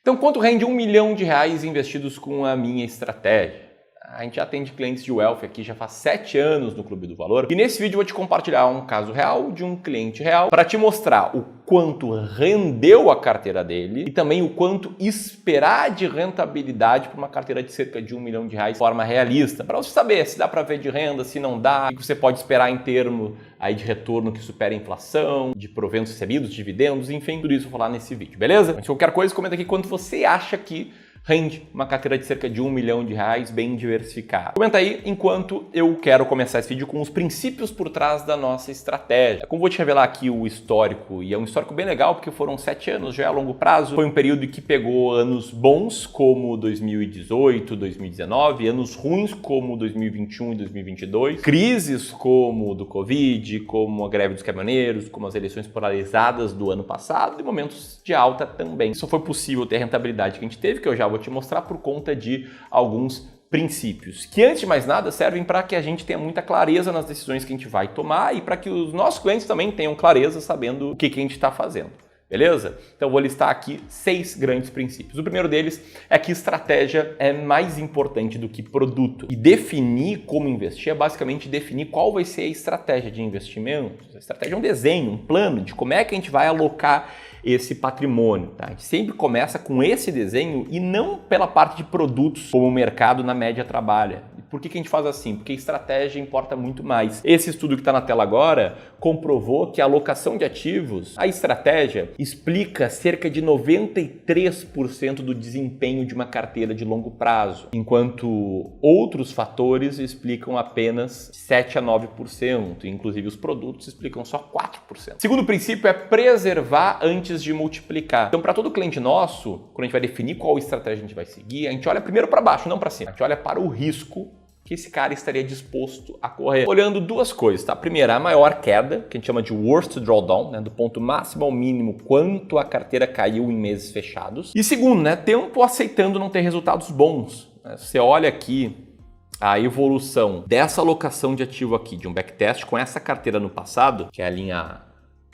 Então, quanto rende R$1 milhão investidos com a minha estratégia? A gente atende clientes de wealth aqui já faz 7 anos no Clube do Valor. E nesse vídeo eu vou te compartilhar um caso real de um cliente real para te mostrar o quanto rendeu a carteira dele e também o quanto esperar de rentabilidade para uma carteira de cerca de R$1 milhão de forma realista. Para você saber se dá para ver de renda, se não dá, o que você pode esperar em termos aí de retorno que supera a inflação, de proventos recebidos, dividendos, enfim, tudo isso eu vou falar nesse vídeo, beleza? Mas qualquer coisa, comenta aqui quanto você acha que rende uma carteira de cerca de R$1 milhão bem diversificada. Comenta aí enquanto eu quero começar esse vídeo com os princípios por trás da nossa estratégia. Como vou te revelar aqui o histórico, e é um histórico bem legal porque foram 7 anos, já é a longo prazo. Foi um período que pegou anos bons como 2018, 2019, anos ruins como 2021 e 2022, crises como o do Covid, como a greve dos caminhoneiros, como as eleições polarizadas do ano passado e momentos de alta também. Só foi possível ter a rentabilidade que a gente teve, que eu já vou te mostrar por conta de alguns princípios, que antes de mais nada servem para que a gente tenha muita clareza nas decisões que a gente vai tomar e para que os nossos clientes também tenham clareza sabendo o que a gente está fazendo. Beleza? Então eu vou listar aqui 6 grandes princípios. O primeiro deles é que estratégia é mais importante do que produto. E definir como investir é basicamente definir qual vai ser a estratégia de investimento. A estratégia é um desenho, um plano de como é que a gente vai alocar esse patrimônio. Tá? A gente sempre começa com esse desenho e não pela parte de produtos como o mercado na média trabalha. E por que a gente faz assim? Porque a estratégia importa muito mais. Esse estudo que está na tela agora comprovou que a alocação de ativos, a estratégia, explica cerca de 93% do desempenho de uma carteira de longo prazo, enquanto outros fatores explicam apenas 7 a 9%, inclusive os produtos explicam só 4%. Segundo princípio é preservar antes de multiplicar. Então, para todo cliente nosso, quando a gente vai definir qual estratégia a gente vai seguir, a gente olha primeiro para baixo, não para cima. A gente olha para o risco que esse cara estaria disposto a correr. Olhando duas coisas, tá? Primeira, a maior queda, que a gente chama de worst drawdown, né? Do ponto máximo ao mínimo, quanto a carteira caiu em meses fechados. E segundo, né? Tempo aceitando não ter resultados bons. Você olha aqui a evolução dessa alocação de ativo aqui, de um backtest com essa carteira no passado, que é a linha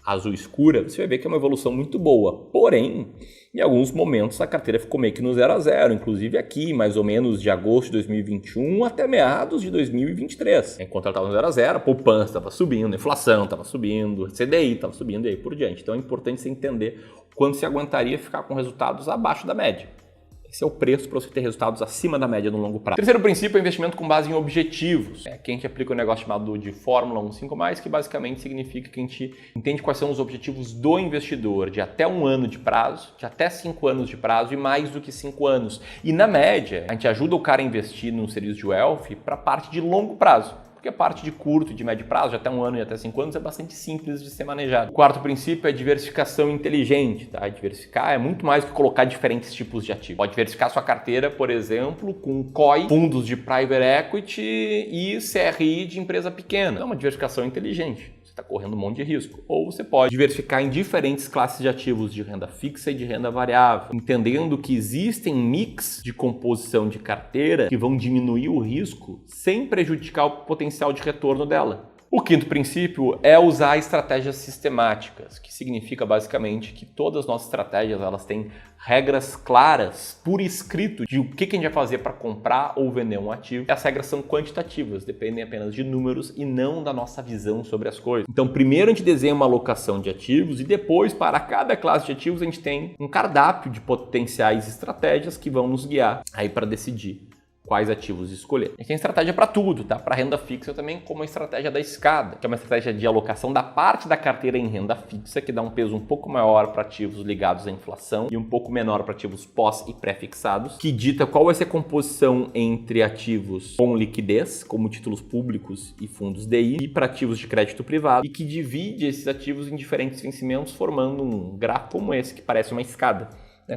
azul escura, você vai ver que é uma evolução muito boa. Porém, em alguns momentos a carteira ficou meio que no 0 a 0, inclusive aqui, mais ou menos de agosto de 2021 até meados de 2023. Enquanto ela estava no 0 a 0, a poupança estava subindo, a inflação estava subindo, a CDI estava subindo e aí por diante. Então é importante você entender quando você aguentaria ficar com resultados abaixo da média. Esse é o preço para você ter resultados acima da média no longo prazo. Terceiro princípio é investimento com base em objetivos. Aqui a gente aplica um negócio chamado de Fórmula 1.5+, que basicamente significa que a gente entende quais são os objetivos do investidor de até 1 ano de prazo, de até 5 anos de prazo e mais do que 5 anos. E na média, a gente ajuda o cara a investir no serviço de wealth para a parte de longo prazo. Porque a parte de curto e de médio prazo, de até 1 ano e até 5 anos, é bastante simples de ser manejado. O quarto princípio é diversificação inteligente. Tá? Diversificar é muito mais do que colocar diferentes tipos de ativos. Pode diversificar sua carteira, por exemplo, com COI, fundos de private equity e CRI de empresa pequena. É uma diversificação inteligente. Você está correndo um monte de risco. Ou você pode diversificar em diferentes classes de ativos de renda fixa e de renda variável, entendendo que existem mix de composição de carteira que vão diminuir o risco sem prejudicar o potencial de retorno dela. O quinto princípio é usar estratégias sistemáticas, que significa basicamente que todas as nossas estratégias elas têm regras claras, por escrito, de o que a gente vai fazer para comprar ou vender um ativo. Essas regras são quantitativas, dependem apenas de números e não da nossa visão sobre as coisas. Então, primeiro a gente desenha uma alocação de ativos e depois, para cada classe de ativos, a gente tem um cardápio de potenciais estratégias que vão nos guiar aí para decidir quais ativos escolher. A gente tem estratégia para tudo, tá? Para renda fixa também, como a estratégia da escada, que é uma estratégia de alocação da parte da carteira em renda fixa, que dá um peso um pouco maior para ativos ligados à inflação e um pouco menor para ativos pós e pré-fixados, que dita qual vai ser a composição entre ativos com liquidez, como títulos públicos e fundos DI, e para ativos de crédito privado, e que divide esses ativos em diferentes vencimentos, formando um gráfico como esse, que parece uma escada.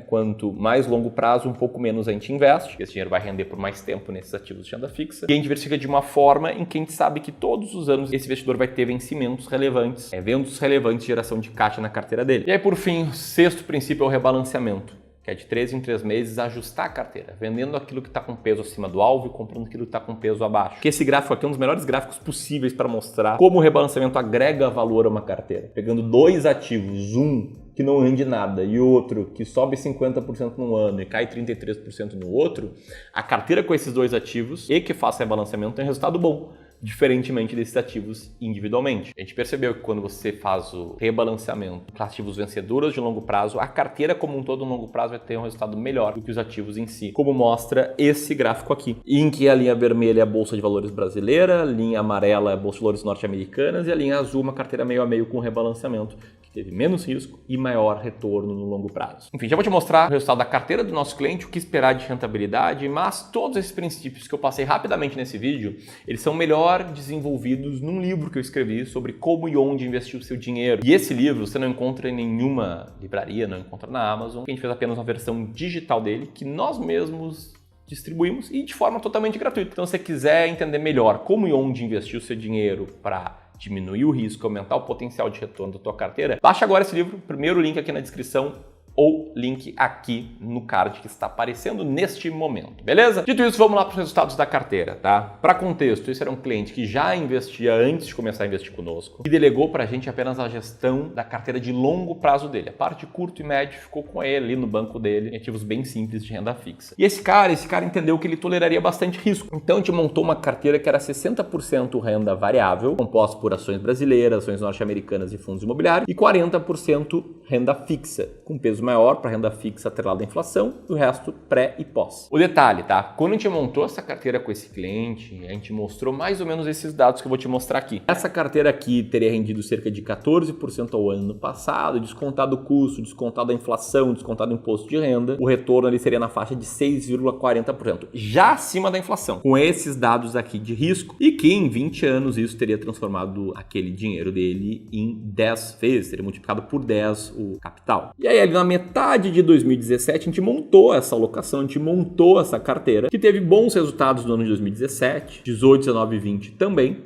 Quanto mais longo prazo, um pouco menos a gente investe, esse dinheiro vai render por mais tempo nesses ativos de renda fixa, e a gente diversifica de uma forma em que a gente sabe que todos os anos esse investidor vai ter vencimentos relevantes, eventos relevantes de geração de caixa na carteira dele. E aí, por fim, o sexto princípio é o rebalanceamento, que é de 3 em 3 meses ajustar a carteira, vendendo aquilo que está com peso acima do alvo e comprando aquilo que está com peso abaixo. Que esse gráfico aqui é um dos melhores gráficos possíveis para mostrar como o rebalanceamento agrega valor a uma carteira. Pegando 2 ativos, um que não rende nada e outro que sobe 50% num ano e cai 33% no outro, a carteira com esses dois ativos e que faça rebalanceamento tem resultado bom, diferentemente desses ativos individualmente. A gente percebeu que quando você faz o rebalanceamento com ativos vencedores de longo prazo, a carteira como um todo no longo prazo vai ter um resultado melhor do que os ativos em si, como mostra esse gráfico aqui, em que a linha vermelha é a Bolsa de Valores brasileira, a linha amarela é a Bolsa de Valores norte-americanas e a linha azul uma carteira meio a meio com rebalanceamento, que teve menos risco e maior retorno no longo prazo. Enfim, já vou te mostrar o resultado da carteira do nosso cliente, o que esperar de rentabilidade, mas todos esses princípios que eu passei rapidamente nesse vídeo, eles são melhor desenvolvidos num livro que eu escrevi sobre como e onde investir o seu dinheiro. E esse livro você não encontra em nenhuma livraria, não encontra na Amazon. A gente fez apenas uma versão digital dele que nós mesmos distribuímos e de forma totalmente gratuita. Então, se você quiser entender melhor como e onde investir o seu dinheiro para diminuir o risco, aumentar o potencial de retorno da tua carteira, baixa agora esse livro, primeiro link aqui na descrição ou link aqui no card que está aparecendo neste momento, beleza? Dito isso, vamos lá para os resultados da carteira, tá? Para contexto, esse era um cliente que já investia antes de começar a investir conosco e delegou para a gente apenas a gestão da carteira de longo prazo dele. A parte de curto e médio ficou com ele ali no banco dele, em ativos bem simples de renda fixa. E esse cara entendeu que ele toleraria bastante risco. Então a gente montou uma carteira que era 60% renda variável, composta por ações brasileiras, ações norte-americanas e fundos imobiliários, e 40% renda fixa, com peso maior para renda fixa atrelada à inflação e o resto pré e pós. O detalhe, tá? Quando a gente montou essa carteira com esse cliente, a gente mostrou mais ou menos esses dados que eu vou te mostrar aqui. Essa carteira aqui teria rendido cerca de 14% ao ano no passado, descontado o custo, descontado a inflação, descontado o imposto de renda, o retorno ali seria na faixa de 6,40%, já acima da inflação, com esses dados aqui de risco, e que em 20 anos isso teria transformado aquele dinheiro dele em 10 vezes, teria multiplicado por 10 o capital. E aí ali na metade de 2017 a gente montou essa alocação, a gente montou essa carteira, que teve bons resultados no ano de 2017, 18, 19 e 20 também.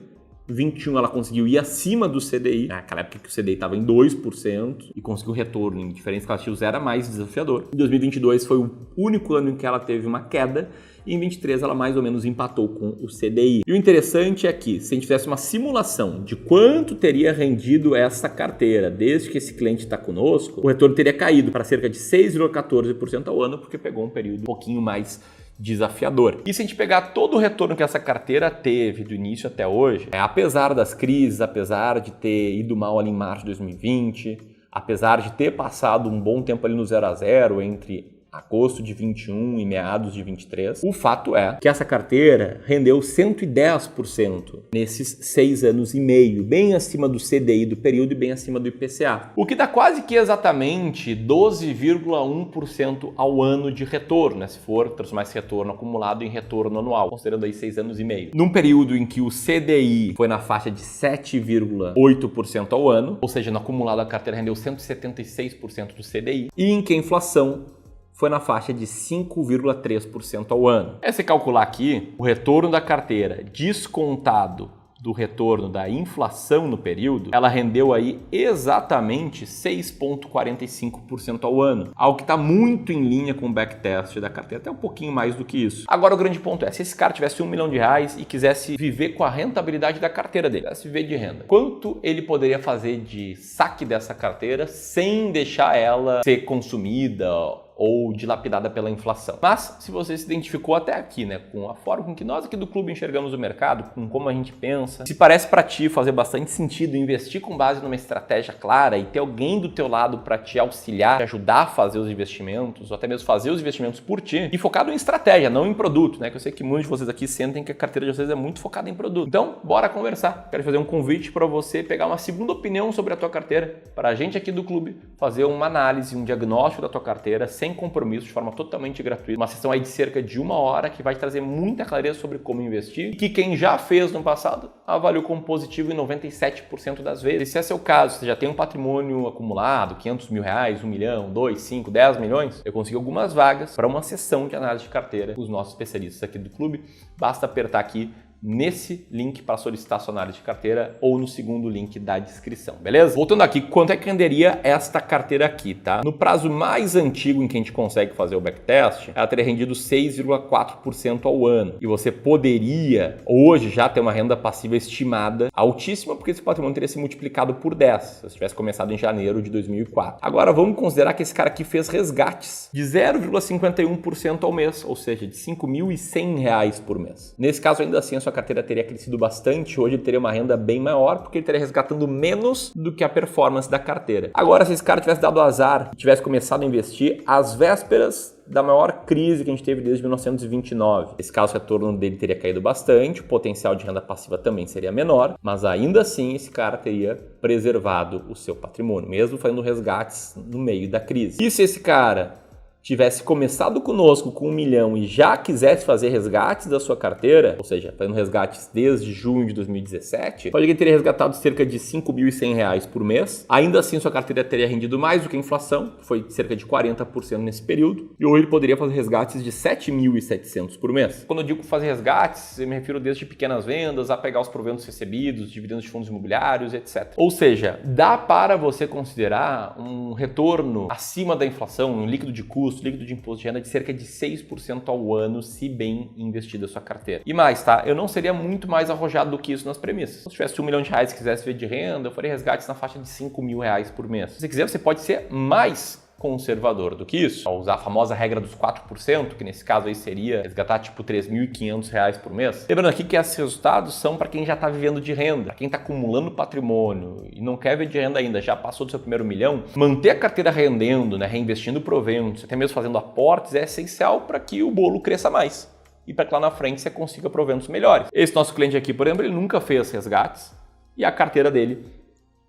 21 ela conseguiu ir acima do CDI, naquela época que o CDI estava em 2% e conseguiu retorno em diferentes ativos, era mais desafiador. Em 2022 foi o único ano em que ela teve uma queda e em 23 ela mais ou menos empatou com o CDI. E o interessante é que se a gente fizesse uma simulação de quanto teria rendido essa carteira desde que esse cliente está conosco, o retorno teria caído para cerca de 6,14% ao ano, porque pegou um período um pouquinho mais desafiador. E se a gente pegar todo o retorno que essa carteira teve do início até hoje, apesar das crises, apesar de ter ido mal ali em março de 2020, apesar de ter passado um bom tempo ali no 0 a 0 entre agosto de 21 e meados de 23, o fato é que essa carteira rendeu 110% nesses 6 anos e meio, bem acima do CDI do período e bem acima do IPCA. O que dá quase que exatamente 12,1% ao ano de retorno, né? Se for transformar esse retorno acumulado em retorno anual, considerando aí 6 anos e meio. Num período em que o CDI foi na faixa de 7,8% ao ano, ou seja, no acumulado a carteira rendeu 176% do CDI, e em que a inflação foi na faixa de 5,3% ao ano. É se calcular aqui o retorno da carteira descontado do retorno da inflação no período, ela rendeu aí exatamente 6,45% ao ano, algo que está muito em linha com o backtest da carteira, até um pouquinho mais do que isso. Agora o grande ponto é, se esse cara tivesse R$1 milhão e quisesse viver com a rentabilidade da carteira dele, quisesse viver de renda, quanto ele poderia fazer de saque dessa carteira sem deixar ela ser consumida ou dilapidada pela inflação? Mas se você se identificou até aqui, né, com a forma com que nós aqui do clube enxergamos o mercado, com como a gente pensa, se parece para ti fazer bastante sentido investir com base numa estratégia clara e ter alguém do teu lado para te auxiliar, te ajudar a fazer os investimentos, ou até mesmo fazer os investimentos por ti, e focado em estratégia, não em produto, né, que eu sei que muitos de vocês aqui sentem que a carteira de vocês é muito focada em produto. Então, bora conversar. Quero fazer um convite para você pegar uma segunda opinião sobre a tua carteira, para a gente aqui do clube fazer uma análise, um diagnóstico da tua carteira sem compromisso, de forma totalmente gratuita. Uma sessão aí de cerca de 1 hora que vai trazer muita clareza sobre como investir e que quem já fez no passado avaliou como positivo em 97% das vezes. E se é seu caso, você já tem um patrimônio acumulado, R$500 mil, 1 milhão, 2, 5, 10 milhões, eu consegui algumas vagas para uma sessão de análise de carteira com os nossos especialistas aqui do clube. Basta apertar aqui nesse link para solicitar sua análise de carteira ou no segundo link da descrição, beleza? Voltando aqui, quanto é que renderia esta carteira aqui, tá? No prazo mais antigo em que a gente consegue fazer o backtest, ela teria rendido 6,4% ao ano. E você poderia, hoje, já ter uma renda passiva estimada altíssima, porque esse patrimônio teria se multiplicado por 10, se você tivesse começado em janeiro de 2004. Agora, vamos considerar que esse cara aqui fez resgates de 0,51% ao mês, ou seja, de R$ 5.100 por mês. Nesse caso, ainda assim, a sua carteira teria crescido bastante, hoje ele teria uma renda bem maior, porque ele estaria resgatando menos do que a performance da carteira. Agora, se esse cara tivesse dado azar e tivesse começado a investir às vésperas da maior crise que a gente teve desde 1929. Nesse caso, o retorno dele teria caído bastante, o potencial de renda passiva também seria menor, mas ainda assim esse cara teria preservado o seu patrimônio, mesmo fazendo resgates no meio da crise. E se esse cara tivesse começado conosco com 1 milhão e já quisesse fazer resgates da sua carteira, ou seja, fazendo resgates desde junho de 2017, pode que ele teria resgatado cerca de R$ 5.100 por mês. Ainda assim, sua carteira teria rendido mais do que a inflação, que foi cerca de 40% nesse período, e hoje ele poderia fazer resgates de R$ 7.700 por mês. Quando eu digo fazer resgates, eu me refiro desde pequenas vendas a pegar os proventos recebidos, dividendos de fundos imobiliários, etc. Ou seja, dá para você considerar um retorno acima da inflação, um líquido de custo, líquido de imposto de renda de cerca de 6% ao ano, se bem investida a sua carteira. E mais, tá? Eu não seria muito mais arrojado do que isso nas premissas. Se eu tivesse R$ 1 milhão e quisesse ver de renda, eu faria resgates na faixa de R$ 5.000 por mês. Se você quiser, você pode ser mais conservador do que isso. Usar a famosa regra dos 4%, que nesse caso aí seria resgatar tipo R$ 3.500 por mês. Lembrando aqui que esses resultados são para quem já está vivendo de renda, para quem está acumulando patrimônio e não quer ver de renda ainda, já passou do seu primeiro milhão. Manter a carteira rendendo, né, reinvestindo proventos, até mesmo fazendo aportes, é essencial para que o bolo cresça mais e para que lá na frente você consiga proventos melhores. Esse nosso cliente aqui, por exemplo, ele nunca fez resgates e a carteira dele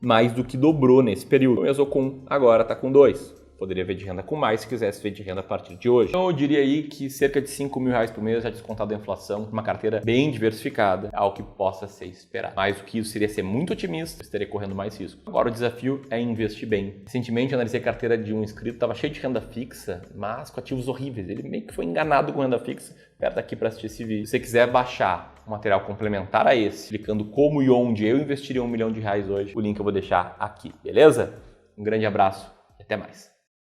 mais do que dobrou nesse período. Começou com, agora está com 2. Poderia ver de renda com mais se quisesse ver de renda a partir de hoje. Então eu diria aí que cerca de R$ 5.000 por mês, já descontado a inflação, uma carteira bem diversificada, é algo que possa ser esperado. Mais do que isso seria ser muito otimista, estaria correndo mais risco. Agora o desafio é investir bem. Recentemente eu analisei a carteira de um inscrito, estava cheio de renda fixa, mas com ativos horríveis. Ele meio que foi enganado com renda fixa. Aperta aqui para assistir esse vídeo. Se você quiser baixar um material complementar a esse, clicando como e onde eu investiria R$ 1 milhão hoje, o link eu vou deixar aqui, beleza? Um grande abraço e até mais.